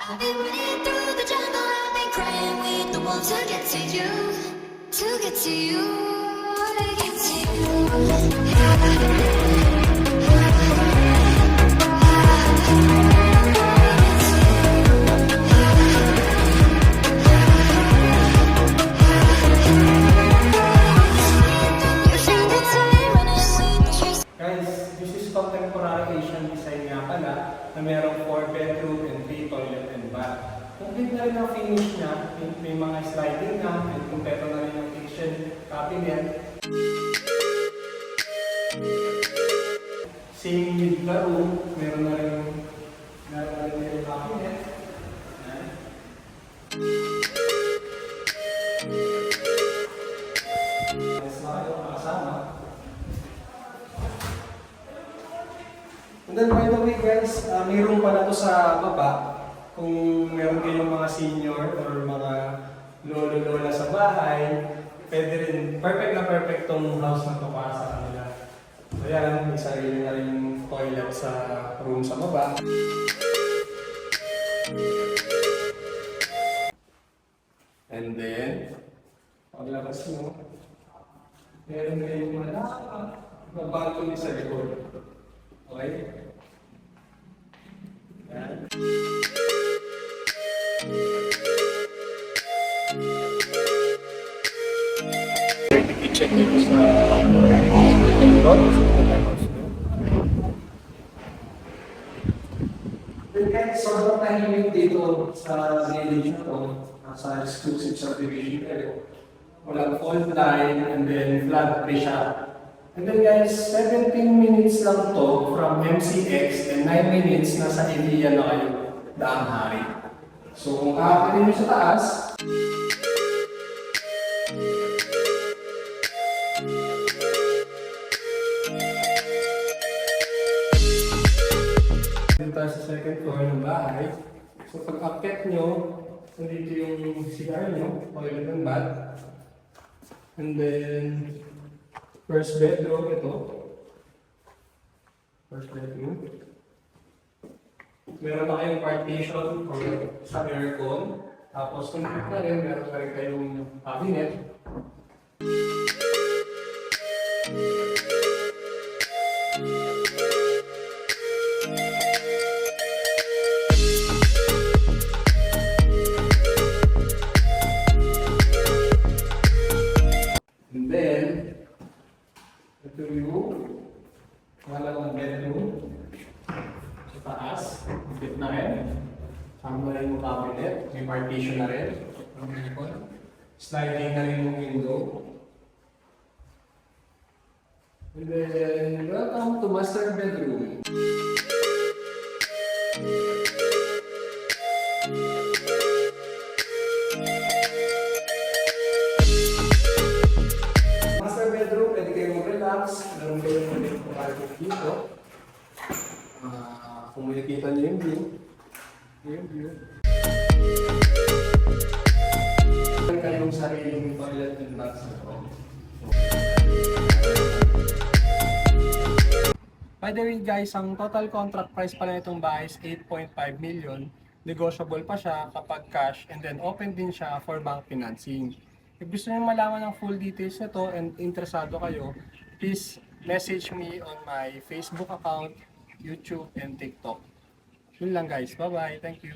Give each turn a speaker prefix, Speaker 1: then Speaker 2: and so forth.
Speaker 1: I've been running through the jungle, I've been crying with the wolves to get to you, to get to you, to get to you. You found the time running with the trees.
Speaker 2: Guys, this is contemporary Asian design nga pala na merong 4 bedroom and 3 toilet and bath. Complete na rin ang finish niya, may mga sliding na, and kumpleto na rin yung kitchen cabinet. Same with the room, meron na rin yung cabinet. Ayan. Yes, makasama. And then by the way guys, may room pala to sa baba. Kung meron kayong mga senior or mga lolo-lola sa bahay, pwede rin, perfect na perfect tong house na to para sa kanila. So yan, may sarili na rin yung toilet sa room sa baba. And then, paglabas mo, meron kayong mga balcony sa likod. Okay? Yan. The kitchen dito sa then kahit sobrang tahimik dito sa village na to, sa exclusive subdivision area. Walang fault line and then flood free siya. And then guys, 17 minutes lang to from MCX and 9 minutes nasa Ilian na kayo, Daang Hari. So kung kakakirin nyo sa taas, dito tayo sa second floor ng bahay. So pag akit nyo, nandito yung CR nyo, toilet and bath. And then, first bedroom, ito. First bedroom. Meron na kayong partition or sa aircon. Tapos kung na rin, meron na rin kayong cabinet. And then, ito yung malawang bedroom sa taas, bit na rin. Sama na rin yung cabinet, may partition na rin. Sliding na rin yung window. And then, welcome to master bedroom. Master bedroom, pwede kayong relax. Meron kayong mag-parking dito. Kung makikita nyo yung view. Yung view. Meron kayong sariling toilet and bath sa loob. By the way guys, ang total contract price pala nitong bahay is 8.5 million. Negotiable pa siya kapag cash and then open din siya for bank financing. If gusto niyo malaman ng full details nito and interesado kayo, please message me on my Facebook account, YouTube, and TikTok. Yun lang guys. Bye-bye. Thank you.